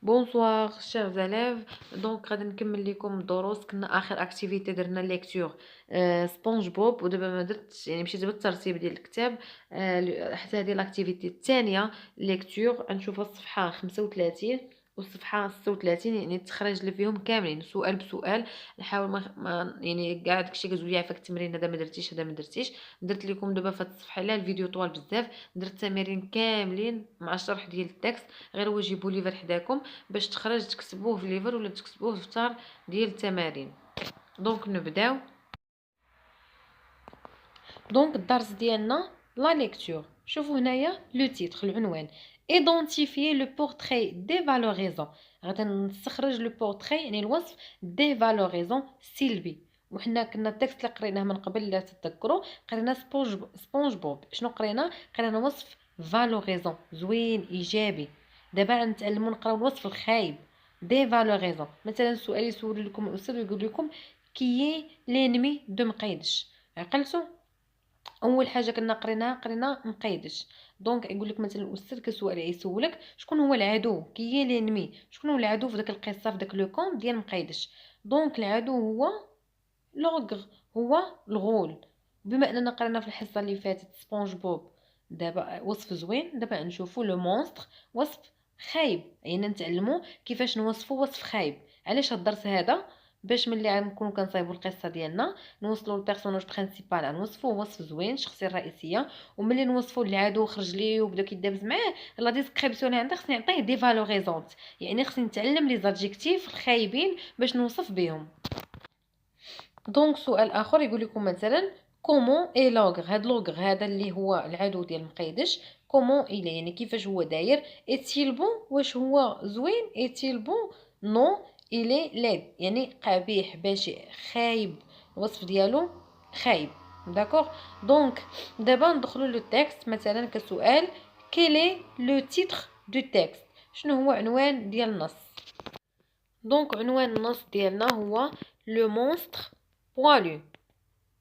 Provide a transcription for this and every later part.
بونسوار chers élèves. دونك غادي نكمل لكم الدروس. كنا اخر اكتيفيتي درنا ليكتور سبونج بوب، ودابا ما درتش يعني مشيت بالترتيب ديال الكتاب. حتى هذه الاكتيفيتي الثانيه ليكتور غنشوفوا الصفحه 35 والصفحه 36، يعني تخرج لي فيهم كاملين سؤال بسؤال. نحاول يعني كاع داكشي كتقولي عافاك التمرين هذا ما درتيش هذا ما درتيش. درت لكم دابا في هذه الصفحه، لا الفيديو طوال بزاف، درت تمارين كاملين مع الشرح ديال التكست. غير وجيبوا لي حداكم باش تخرج تكتبوه في ليفر ولا تكتبوه في دفتر ديال التمارين. دونك نبداو. دونك الدرس ديالنا لا ليكتور. شوفوا هنايا لو تيتر، العنوان ايدونتيفيي لو بورتري دي فالوريزون. غادي نستخرج لو بورتري يعني الوصف دي فالوريزون سلبي. وحنا كنا التكست اللي قريناه من قبل لا تتذكروا، قرينا سبونج بوب. شنو قرينا وصف فالوريزون زوين ايجابي. دابا غنتعلموا نقراو الوصف الخايب دي فالوريزون. مثلا سؤال يسول لكم الاستاذ ويقول لكم كي لينمي دو مقيدش، عقلتوا؟ اول حاجه كنا قرينا مقيدش. دونك يقول لك مثلا الاستاذ كسؤال يسولك شكون هو العدو، كي هي لينمي، شكون هو العدو في داك القصه في داك لو كون ديال مقيدش. دونك العدو هو لوغ، هو الغول. بما اننا قرينا في الحصه اللي فاتت سبونج بوب دابا وصف زوين، دابا نشوفوا لو مونستر وصف خايب، يعني نتعلموا كيفاش نوصفوا وصف خايب. علاش هاد الدرس هذا؟ باش ملي غنكونوا كنصايبوا القصه ديالنا نوصلوا البيرسوناج برينسيبال نوصفوه وصف زوين، الشخصيه الرئيسيه. وملي نوصفوا العدو خرج ليه وبدا كيدابز معاه، لا ديسكريبسيون اللي عندك خصني نعطيه دي فالوريزونت، يعني خصني نتعلم لي زادجيكتيف الخايبين باش نوصف بهم. دونك سؤال اخر يقول لكم مثلا كومون اي لوغر. هاد لوغر هذا اللي هو العدو ديال مقيدش، كومون الي يعني كيفاش هو داير. ايتيل بون، واش هو زوين؟ ايتيل بون؟ نو الي ليد يعني قبيح بشع خايب، الوصف ديالو خايب. داكوغ. دونك دابا ندخلوا لو تكست. مثلا كسؤال كيلي لو تيتر دو تكست، شنو هو عنوان ديال النص؟ دونك عنوان النص ديالنا هو لو مونستر بوالو.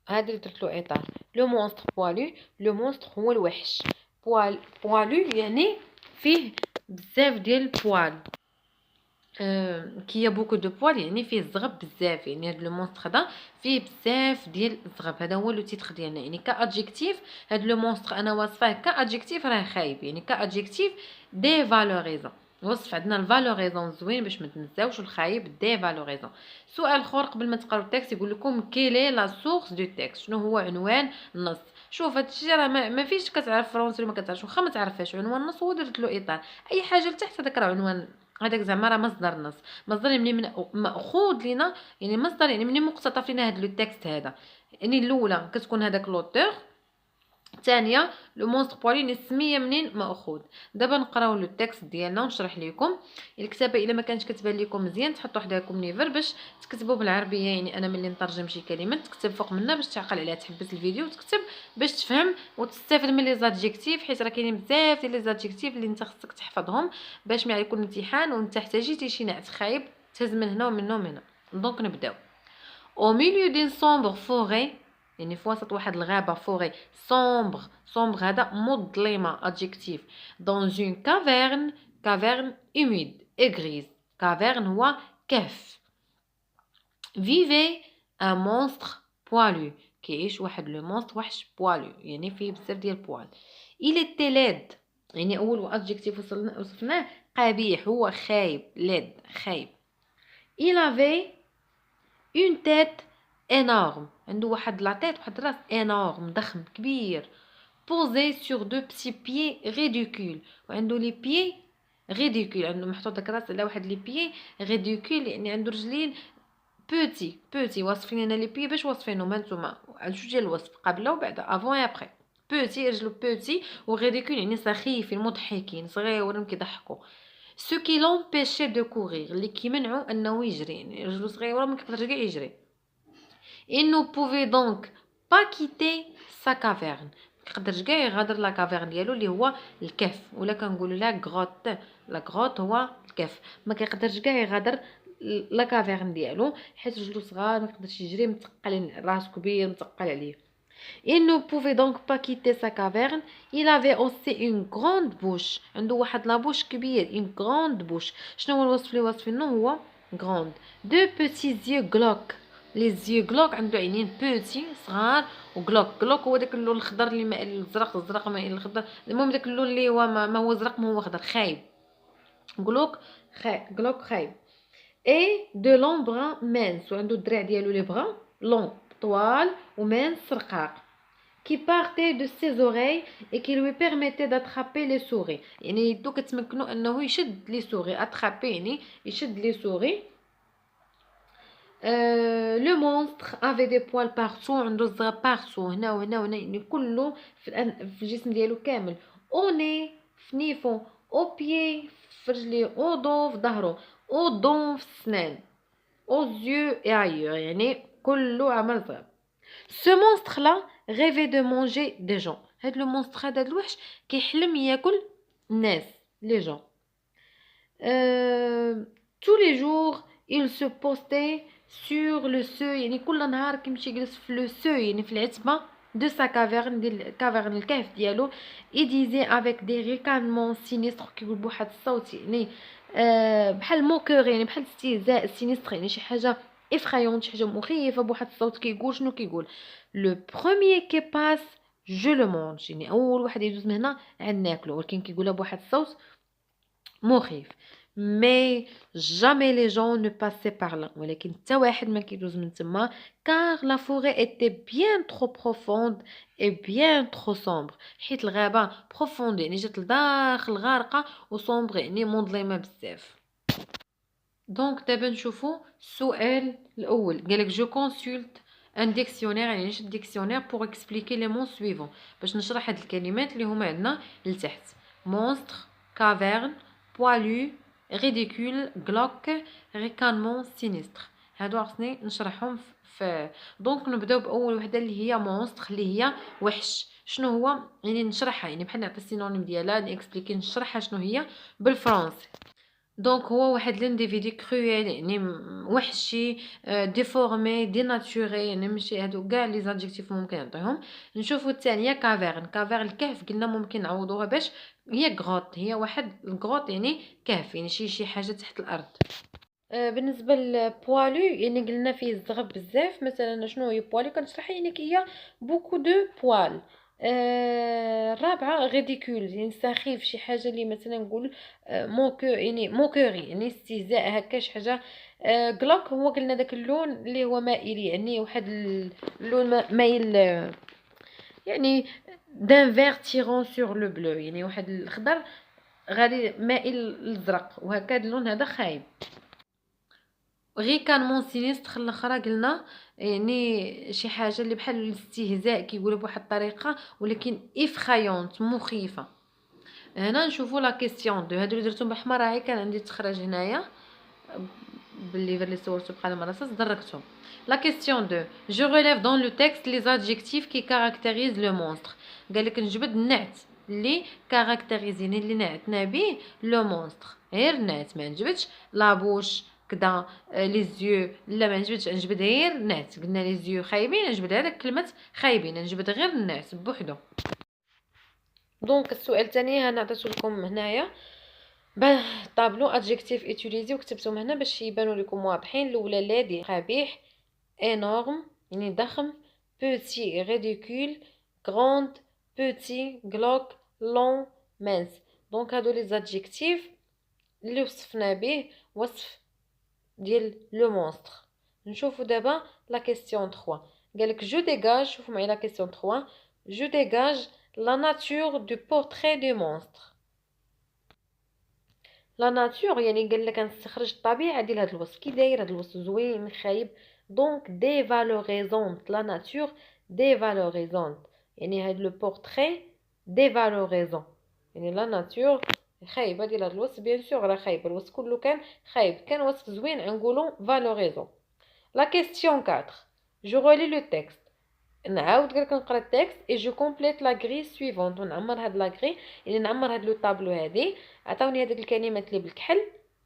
هذا اللي درت له اطار، لو مونستر بوالو. لو مونستر هو الوحش، بوالو يعني فيه بزاف ديال البوال. كي بوكو دو بوال يعني فيه الزغب بزاف، يعني هذا لو مونستر هذا فيه بزاف ديال الزغب. هذا هو لو تيتر ديالنا، يعني كادجيكتيف هذا لو مونستر انا واصفاه كادجيكتيف راه خايب، يعني كادجيكتيف دي فالوريزون. وصف عندنا الفالوريزون زوين باش ما تنساوش الخايب دي فالوريزون. سؤال اخر قبل ما تقراو التكست يقول لكم كيلي لا سورس دو تكست، شنو هو عنوان النص؟ شوف هادشي راه ما فيش كتعرف فرونسي ولا ما كتعرفش، واخا ما تعرفهاش عنوان النص هو درت له اطار. اي حاجه لتحت هذاك راه عنوان، هذاك زعما راه مصدر النص. مصدر يعني من ماخوذ لينا، يعني مصدر يعني من مقتطف لينا هذا لو تكست هذا. يعني الاولى كتكون هذاك لوتور، الثانيه لو مونستر بوالين السميه منين ماخوذ. دابا نقراو لو تكست ديالنا ونشرح لكم. الكتابه الا ما كانتش كتبان لكم مزيان تحطوا حداكم ليفر باش تكتبوا بالعربيه، يعني انا ملي نترجم شي كلمه تكتب فوق منها باش تعقل عليها، تحبس الفيديو وتكتب باش تفهم وتستافد من لي زادجيكتيف، حيت راه كاينين بزاف ديال لي زادجيكتيف اللي انت خصك تحفظهم باش ملي يكون الامتحان وانت احتاجيتي شي نعت خايب تهز من هنا ومن هنا ومن هنا. دونك نبداو. au milieu d'une sombre forêt، يعني في وسط واحد الغابة فوري sombre. sombre هذا مظلمة adjectif. dans une caverne، caverne humide et grise. caverne هو كهف. vivait un monstre poilu، كيعيش واحد لو مونستر وحش بوالو يعني فيه بزاف ديال البوال. il était laid، يعني اول adjectif وصفناه قبيح، هو خايب، laid خايب. il avait une tête énorme، عنده واحد لا تيت واحد راس énorme ضخم كبير. posé sur deux petits pieds ridicules، وعنده لي بيي ريديكول، عنده محطوط داك راس على واحد لي بيي ريديكول، يعني عنده رجلين بوتي. واصفين لنا لي بيي باش واصفينهم هانتوما جوج ديال الوصف قبله وبعد افون اي ابري. بوتي رجلو بوتي، وريديكول يعني سخيفين مضحكين صغيورين كيضحكوا. سو كي لومبيشي دو كورير، اللي كيمنعوا انه يجري، يعني رجلو صغيره ما كيقدرش كاع يجري. il ne pouvait donc pas quitter sa caverne، مكيقدرش كاع يغادر لا كافيرن ديالو اللي هو الكهف، ولا كنقولوا لها غروت. لا غروت هو الكهف. ما كيقدرش كاع يغادر لا كافيرن ديالو حيت رجلو صغار ما كيقدرش يجري، متقل راسو كبير متقل عليه. Il ne pouvait donc pas quitter sa caverne. Il avait aussi une grande bouche. عنده واحد la bouche كبير. Une grande bouche. شنو هو الوصف اللي وصفينه هو grande. Deux petits yeux glauques. Les yeux glauques عنده عينين petits صغار و glauque. glauque هو داك اللون الخضر اللي مائل للزرق الزرق مائل للخضر. المهم داك اللون اللي هو ما هو زرق ما هو خضر خايب. glauque glauque خايب. Et de longs bras minces. وعنده الدراع ديالو لي bras long طوال و mince رقاق. qui partait de ses oreilles et qui lui permettait d'attraper les souris. يعني يدو كتمكنو انه يشد لي souris. attraper يعني يشد لي souris. Le monstre avait des poils partout. عنده الزغب partout هنا وهنا وهنا يعني كله في الجسم ديالو كامل. au nez في نيفو au pied في رجليه au dos في ظهره au dents في السنان aux yeux et ailleurs يعني كله عمل زغب. Ce monstre là rêvait de manger des gens. هاد لو مونستر هذا الوحش كيحلم ياكل الناس les gens. Tous les jours il se postait sur le seuil يعني كل نهار كيمشي يجلس في لو سوي يعني في العتبه de sa caverne ديال الكافرن الكهف ديالو. il disait avec des ricanements sinistres كيقول بواحد الصوت يعني بحال موكور يعني بحال استهزاء سينيستر يعني شي حاجه effrayante شي حاجه مخيفه بواحد الصوت كيقول شنو كيقول le premier qui passe je le mange يعني اول واحد يدوز من هنا عاد ناكلو ولكن كيقولها بواحد الصوت مخيف. mais jamais les gens ne passaient par là ولكن حتى واحد ما كيدوز من تما car la forêt était bien trop profonde et bien trop sombre. حيت الغابه profonde يعني جات لداخل غارقه و sombre يعني مظلمه بزاف. دونك دابا نشوفوا السؤال الاول قالك جو كونسولت ان ديكسيونير يعني نشد ديكسيونير بور اكسبليكي لي مون سويفون باش نشرح هاد الكلمات اللي هما عندنا لتحت. مونستر كافيرن بوالو ريديكول غلوك ريكانمون سينيستر هادو خصني نشرحهم في دونك نبداو باول وحده اللي هي مونستر اللي هي وحش. شنو هو يعني نشرحها يعني بحال نعطي السينونيم ديالها نكسبليكي نشرحها شنو هي بالفرنسي. دونك هو واحد لانديفيدي كرويل يعني وحشي ديفورمي ديناتوري يعني ماشي هادو كاع لي زادجيكتيف ممكن نعطيهم. نشوفوا الثانيه كافيرن. كافيرن الكهف قلنا ممكن نعوضوها باش هي غروت هي واحد الغروت يعني كهف يعني شي حاجه تحت الارض. بالنسبه لبوالو يعني قلنا فيه الزغب بزاف مثلا شنو هي بوالو كنشرح يعني هي بوكو دو بوال. الرابعه ريديكول يعني سخيف شي حاجه اللي مثلا نقول موكو يعني موكوري يعني استهزاء هكا شي حاجه. غلوك هو قلنا داك اللون اللي هو مائل يعني واحد اللون مايل يعني دان فير تيرون سور لو بلو يعني واحد الخضر غادي مائل للزرق وهكا اللون هذا خايب. ريكانمون سينيستر الاخرى قلنا يعني شي حاجه اللي بحال الاستهزاء كيقولوا بواحد الطريقه ولكن افخايونت مخيفه. هنا نشوفوا لا كيسيون دو هادو اللي درتهم باحمر راهي كان عندي تخرج هنايا بالليفر اللي صورته بقى المرصص دركتهم. La question 2. Je relève dans le texte les adjectifs qui caractérisent le monstre. قالك نجبد النعت اللي كاركتيريزيني اللي نعتنا به لو مونستر غير نعت ما نجبدش لابوش كدا لي زيو لا ما نجبدش نجبد غير نعت. قلنا لي زيو خايبين نجبد هذاك كلمه خايبين نجبد غير النعت بوحدو. دونك السؤال الثاني انا عطيته لكم هنايا طابلو ادجيكتيف اتيليزي وكتبتهم هنا باش يبانوا لكم واضحين. الاولى الذي قبيح énorme يعني ضخم petit ridicule grande petit glauque long mince. دونك هادو لي زادجيكتيف اللي وصفنا به وصف ديال لو مونستر. نشوفوا دابا لا كيسيون 3 قالك جو ديغاج. شوفوا معايا لا كيسيون 3 جو ديغاج لا ناتور دو بورتري دو مونستر. لا ناتور يعني قال لك نستخرج الطبيعه ديال هذا الوصف كي داير هذا الوصف زوين خايب. دونك dévalorisante la nature dévalorisante يعني هاد لو بورتري dévalorisant يعني لا ناتور خايبه ديال هاد الوصف بيان سور راه خايب الوصف كله كان خايب كان وصف زوين نقولوا فالوريزون. لا كيسيون 4 جو ريلي لو تيكست نعاود قالك نقرا التكست اي جو كومبليت لا غري سويفونت ونعمر هاد لا غري يعني نعمر هاد لو طابلو هادي. عطاوني هذيك الكلمات اللي بالكحل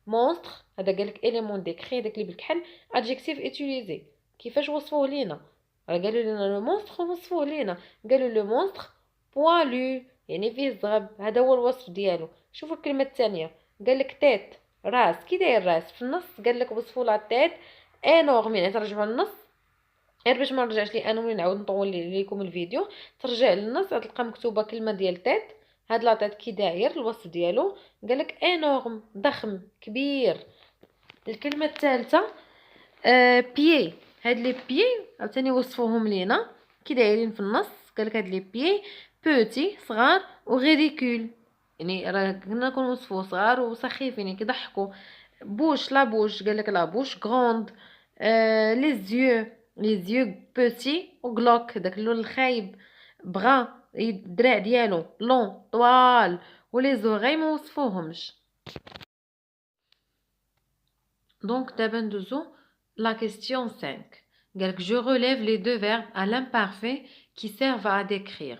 مونستر هذا قالك اليمون ديكري داك اللي بالكحل ادجيكتيف اتيليزي كيفاش وصفوه لينا راه قالوا لنا لو مونستر وصفوه لينا، قالوا لو مونستر بوالو يعني فيه الزغب، هذا هو الوصف ديالو. شوفوا الكلمه الثانيه، قال لك تيت راس، كي داير راس في النص، قال لك وصفوا لا تيت انورم، يعني ترجعوا للنص غير باش ما نرجعش لي انا نعاود نطول لكم الفيديو. ترجع للنص تلقى مكتوبه كلمه ديال تيت، هاد لا تيت كي داير الوصف ديالو، قال لك انورم ضخم كبير. الكلمه الثالثه بيي، هاد لي بيي عاوتاني وصفوهم لينا كي دايرين في النص، قالك هاد لي بيي بوتي صغار و ريديكول، يعني راه كنا كنوصفو صغار وسخيفين يعني كيضحكوا. بوش لا بوش، قالك لا بوش غروند. لي زيو، لي زيو بوتي و غلوك، داك اللون الخايب. بغا الدراع ديالو لون طوال، ولي زوغي ما وصفوهمش. Donc, d'abord, la question 5. Je relève les deux verbes à l'imparfait qui servent à décrire.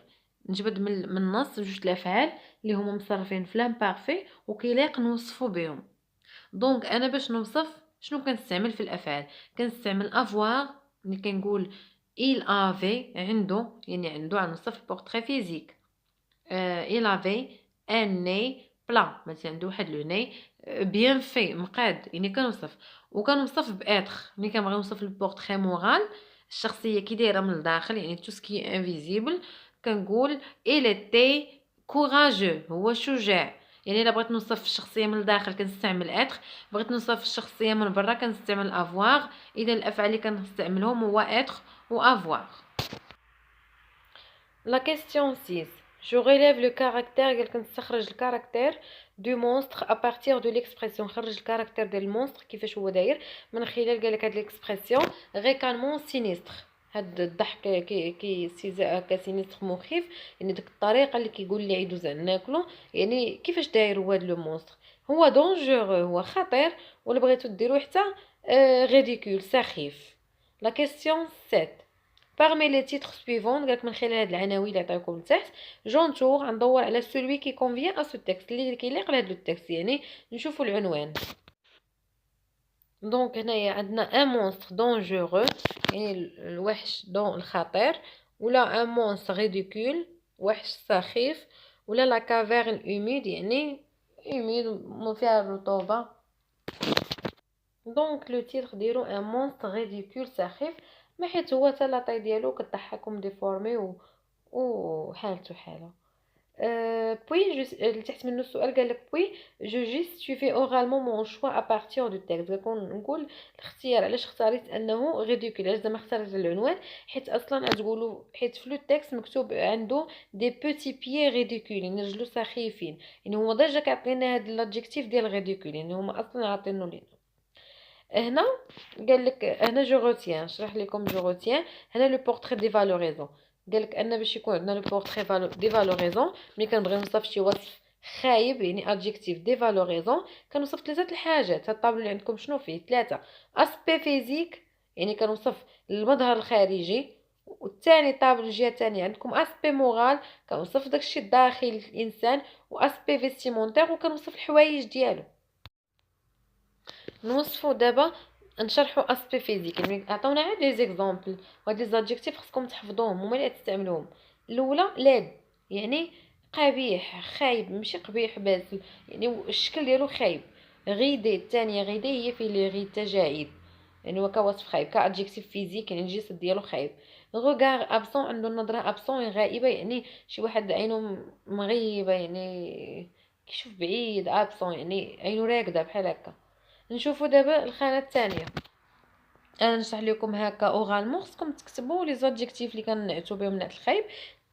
نجبد من النص جوج الافعال اللي هما مصرفين في l'imparfait وكيلايق نوصفو بهم. دونك انا باش نوصف شنو كنستعمل في الافعال؟ كنستعمل avoir، اللي كنقول il avait عنده، يعني عنده غنوصف بورتري فيزيك. il avait un nez بلا، مثلا عنده واحد لو ني بيان في مقاد، يعني كنوصف. وكنوصف باتر ملي كنبغي نوصف البورتري مورال، الشخصيه كي دايره من الداخل، يعني تو سكي انفيزيبل، كنقول il était courageux، هو شجاع. يعني الا بغيت نوصف الشخصيه من الداخل كنستعمل اتر، بغيت نوصف الشخصيه من برا كنستعمل افواغ. اذا الافعال اللي كنستعملهم هو اتر و افواغ. La question 6. Je relève le caractère, quelqu'un s'aخرج le caractère du monstre à partir de l'expression. خرج le caractère ديال المونستر كيفاش هو داير من خلال قالك هاد l'expression ريكانمون سينيستر. هاد الضحك كي استهزاء هكا سينيستر مخيف، يعني ديك الطريقه اللي كيقول لي عيدو زعما ناكلو، يعني كيفاش داير هو هاد لو مونستر. هو دونجور، هو خطير، ولا بغيتو ديرو حتى ريديكول سخيف. La question 7. Parmi les titres suivants, قالك من خلال هاد العناوين اللي عطاوكم لتحت، جونتور غندور على celui qui convient à ce texte، اللي كيليق لهاد التكست، يعني نشوفوا العنوان. دونك هنايا عندنا ان مونستر دونجورو، يعني الوحش دون الخطير، ولا ان مونستر ريديكول وحش سخيف، ولا لا كافيرن اوميد يعني اوميد فيها الرطوبه. دونك لو تيتر ديرو ان مونستر ريديكول سخيف، ما حيت هو حتى لاطاي ديالو كضحكم ديفورمي وحالته حاله. بوي تحت منه السؤال قال لك بوي جو جيستيفي اورالمون مون شوا ا بارتير دو تيكست. نقول الاختيار علاش اختاريت انه ريديكول، علاش زعما اختاريت العنوان، حيت اصلا غتقولوا حيت في لو تيكست مكتوب عنده دي بوتي بيي ريديكول، يعني رجلو سخيفين، يعني هو ديجا كيعطينا هاد لادجيكتيف ديال ريديكول، يعني هما اصلا عاطينو لينا. هنا قال لك هنا جو روتيان، نشرح لكم جو روتيان. هنا لو بورتري دي فالوريزون، قال لك ان باش يكون عندنا لو بورتري دي فالوريزون، ملي كنبغي نوصف شي وصف خايب يعني ادجيكتيف دي فالوريزون، كنوصف ثلاثه الحاجات. هاد الطابلو اللي عندكم شنو فيه؟ ثلاثه. اسبي فيزيك، يعني كنوصف المظهر الخارجي. والثاني طابلو الجهه الثانيه عندكم اسبي مورال، كنوصف داكشي الداخلي الانسان. واسبي فيستيمونتير، وكنوصف الحوايج ديالو. نوصفو دابا نشرحوا اسبي فيزيك، يعني عطاونا عاد لي زيكزامبل، وهاد لي زادجيكتيف خصكم تحفظوهم هما اللي تستعملوهم. الاولى لاد، يعني قبيح خايب، ماشي قبيح بس يعني الشكل ديالو خايب. غيدي، الثانيه غيدي هي في لي غي تجاعيد، يعني هو كوصف خايب كادجيكتيف فيزيك، يعني الجسد ديالو خايب. غوغار ابسون، عنده النظره ابسون غائبه، يعني شي واحد عينه مغيبه، يعني كيشوف بعيد. ابسون يعني عينه راقده بحال هكا. نشوفوا دابا الخانه الثانيه. انا نشرح لكم هكا اورالمون، خصكم تكتبوا لي زادجيكتيف اللي كنعتو بهم نعت الخايب،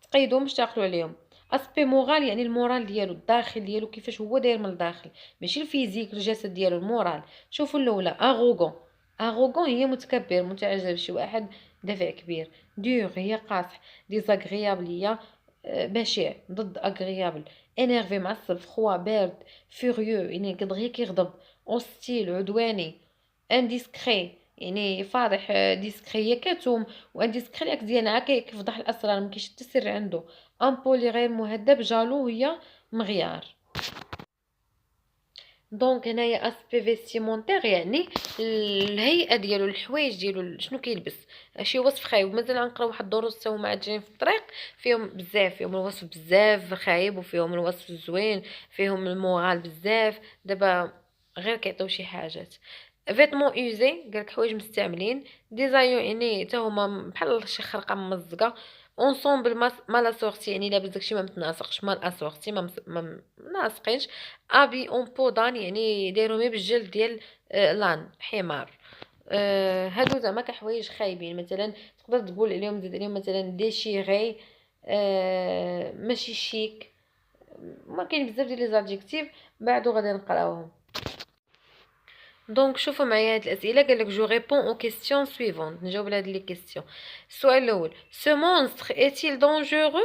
تقيدوهم باش تعقلوا عليهم. اسبي مورال يعني المورال ديالو، الداخل ديالو كيفاش هو داير من الداخل، ماشي الفيزيك الجسد ديالو، المورال. شوفوا الاولى اغوغون، اغوغون هي متكبر متعجب، شي واحد دافع كبير. دور هي قاصح. ديزاغريابل هي بشع ضد اغريابل. انيرفي معصب. فخوا بارد. فوريو يعني كدغيا كيغضب. اوستيل عدواني. انديسكري يعني فاضح. ديسكري هي كتوم، وانديسكري ديالنا هكا كيفضح الاسرار، مكاينش حتى سر عنده. امبولي غير مهذب. جالو هي مغيار. دونك هنايا اسبي فيستيمونتير يعني الهيئه ديالو، الحوايج ديالو، شنو كيلبس. شي وصف خايب. مازال غنقراو واحد الدروس تا هما جايين في الطريق فيهم بزاف، فيهم الوصف بزاف خايب وفيهم الوصف زوين، فيهم المورال بزاف. دابا غير كيعطيو شي حاجات. فيتمون اوزي قالك حوايج مستعملين. ديزايو يعني حتى هما بحال شي خرقه ممزقه. اونسومبل ما سورتي يعني لاباس داكشي ما متناسقش مع الاسورتي، ما مناسقينش. ابي اون بودان يعني دايروهم بالجلد ديال لان حمار. هادو زعما كحوايج خايبين. مثلا تقدر تقول عليهم زيد عليهم مثلا ديشيغي، ماشي شيك. ما كاين بزاف ديال لي زادجيكتيف بعدو غادي نقراوهم. دونك شوفوا معايا هاد الاسئله. قالك جو ريبون او كيسيون سويفونت، نجاوب على هاد لي كيسيون. السؤال الاول، سو مونستر ايتيل دونجورو؟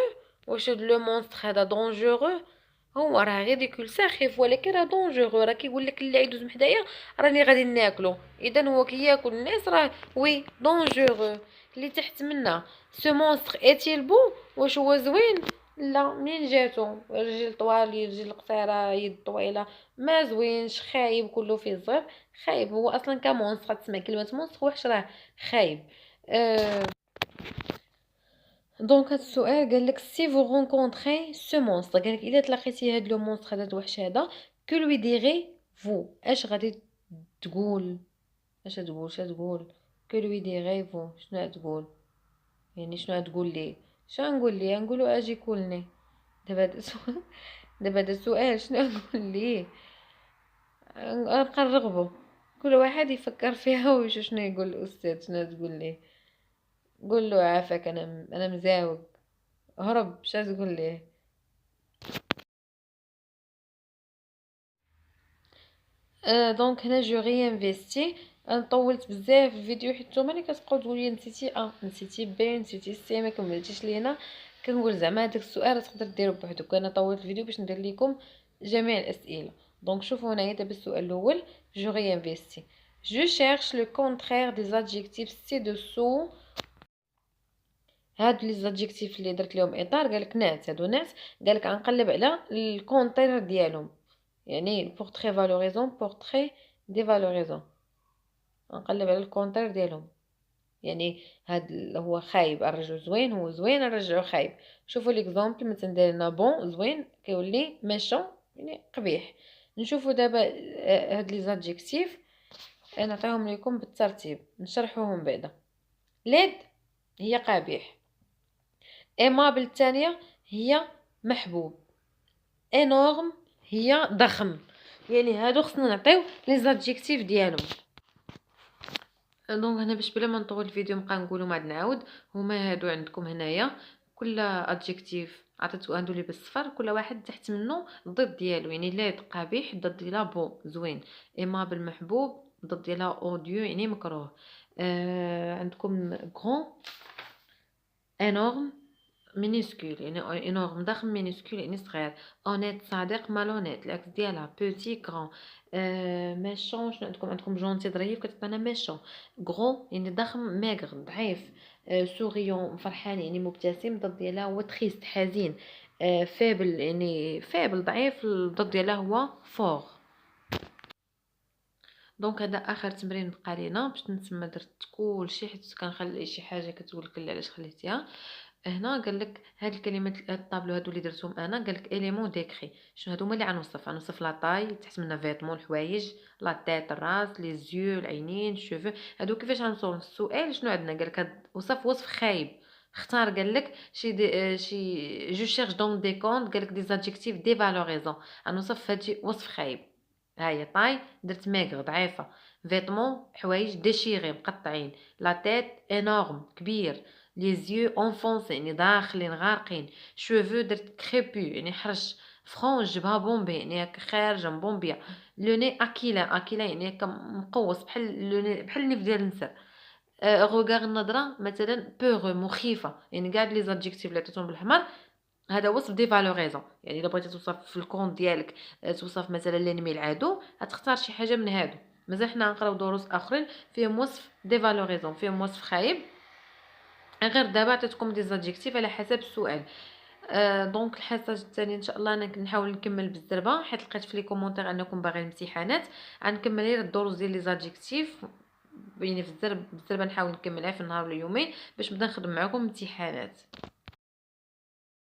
واش هاد لو مونستر هذا دونجورو؟ هو راه ريديكول ساخف، ولكن راه دونجورو، راه كيقول لك اللي يدوز من حدايا راني غادي ناكلو. اذا هو كياكل الناس راه وي دونجورو. اللي تحت منا، سو مونستر ايتيل بو؟ واش هو زوين؟ لا، منين جاتو؟ رجل طوالي، رجل قصيره، يد طويله. ما زوينش، خايب، كله فيه الزغب. خايب هو اصلا كمونستر. تسمع كلمه مونستر وحش راه خايب. أه دونك هاد السؤال قالك سي فو رونكونطري سو مونستر، قالك اذا تلاقيتي هاد لو مونستر هذا الوحش هذا، كو لوي ديري فو؟ اش غادي تقول؟ اش تقول؟ اش تقول؟ كو لوي ديري فو؟ شنو تقول؟ يعني شنو تقول ليه؟ شنو نقول ليه؟ نقولو اجي كلني. دابا هذا السؤال دابا هذا السؤال شنو نقول ليه؟ نبقى نرغبو. كل واحد يفكر فيها ويشوف شنو يقول الاستاذ. شنو تقول ليه؟ قول له عافاك، انا مزاوق. هرب. شنو تقول ليه؟ دونك هنا جو ري انفيستي. انا طولت بزاف في الفيديو حيت نتوما اللي كتبقاو تقولوا لي نسيتي نسيتي بي، نسيتي سي، ما كملتيش لينا. كنقول زعما هذاك السؤال تقدر ديرو بوحدك. انا طولت الفيديو باش ندير لكم جميع الاسئله. دونك شوفوا هنايا دابا السؤال الاول، جو ري انفيستي. Je cherche le contraire des adjectifs ci-dessous. هاد لي زادجيكتيف اللي درت لهم اطار قالك ناس، هادو ناس. قالك غنقلب على الكونتير ديالهم، يعني بورتري فالوريزون، بورتري دي فالوريزون. غنقلب على الكونتير ديالهم. يعني هاد هو خايب، الرجل زوين، هو زوين، الرجل خايب. شوفوا ليكزامبل. مثلا دايرنا بون زوين كيولي ميشون يعني قبيح. نشوفوا دابا هاد لي زادجيكتيف نعطيهم لكم بالترتيب نشرحوهم بعدا. ليد هي قبيح. ايمابل الثانيه هي محبوب. انورم هي ضخم. يعني هادو خصنا نعطيو لي زادجيكتيف ديالهم. دونك هنا باش بلا ما نطول الفيديو نبقى نقولو ما عاد نعاود. هما هادو عندكم هنايا كل ادجيكتيف عطيتو هادو اللي بالصفر، كل واحد تحت منه الضد ديالو. يعني ليد قبيح الضد ديالها بون زوين. ايمابل محبوب الضد ديالها اوديو يعني مكروه. عندكم غران انورم مينيسكول يعني انورم ضخم، مينيسكول يعني صغير. اونيت صادق، مالونيت العكس ديالها بوتي غران. ميشون شنو عندكم؟ عندكم جونتي ظريف كتعطينا ميشون. غرو يعني ضخم، ماغر ضعيف. سوريون فرحان يعني مبتسم، الضد ديالها هو تريست حزين. فابل يعني فابل ضعيف، الضد ديالها هو فور. دونك هذا اخر تمرين بقى لينا باش نتسمى درت كلشي، حيت كنخلي شي حاجه كتقولك لا علاش خليتيها. هنا قال لك هاد الكلمات هاد الطابلو هادو اللي درتهم انا، قال لك اليمون ديكري. شنو هادو هما اللي غنوصف لا طاي تحت منها فيتمون الحوايج، لا تيت الراس، لي زيو العينين، شوفو. هادو كيفاش غنوصلوا السؤال؟ شنو عندنا؟ قال لك وصف وصف خايب. اختار قال لك شي جو شيرش دون دي كونت، قال لك دي زادجيكتيف دي فالوريزون. غنوصف هادشي وصف خايب. ها هي طاي درت ماغر ضعيفه، فيتمون حوايج ديشيري مقطعين، لا تيت انورم كبير، لي زيو انفونسي يعني داخلين غارقين، شوفو درت كريبو يعني حرش، فرونج جبها بومبي يعني هكا خارجه مبومبيه، لو ني اكيلا، اكيلا يعني هكا مقوس بحال لو ني بحال النيف ديال النسر. غوغار النظره مثلا بوغ مخيفه. يعني كاع لي زادجيكتيف اللي عطيتهم بالاحمر هذا وصف دي فالوريزون. يعني الا بغيتي توصف في الكونت ديالك توصف مثلا لانمي العدو، غتختار شي حاجه من هادو. مازال حنا نقراو دروس اخرين فيهم وصف دي فالوريزون، فيهم وصف خايب. غير دابا عطيتكم دي زادجيكتيف على حسب السؤال. دونك الحصه الثانيه ان شاء الله انا كنحاول نكمل بالزربه، حيت لقيت في لي كومونتير انكم باغيين الامتحانات. غنكمل غير الدروس ديال لي زادجيكتيف، يعني في بالزربه نحاول نكملها في النهار ولا يومين باش نبدا نخدم معكم امتحانات.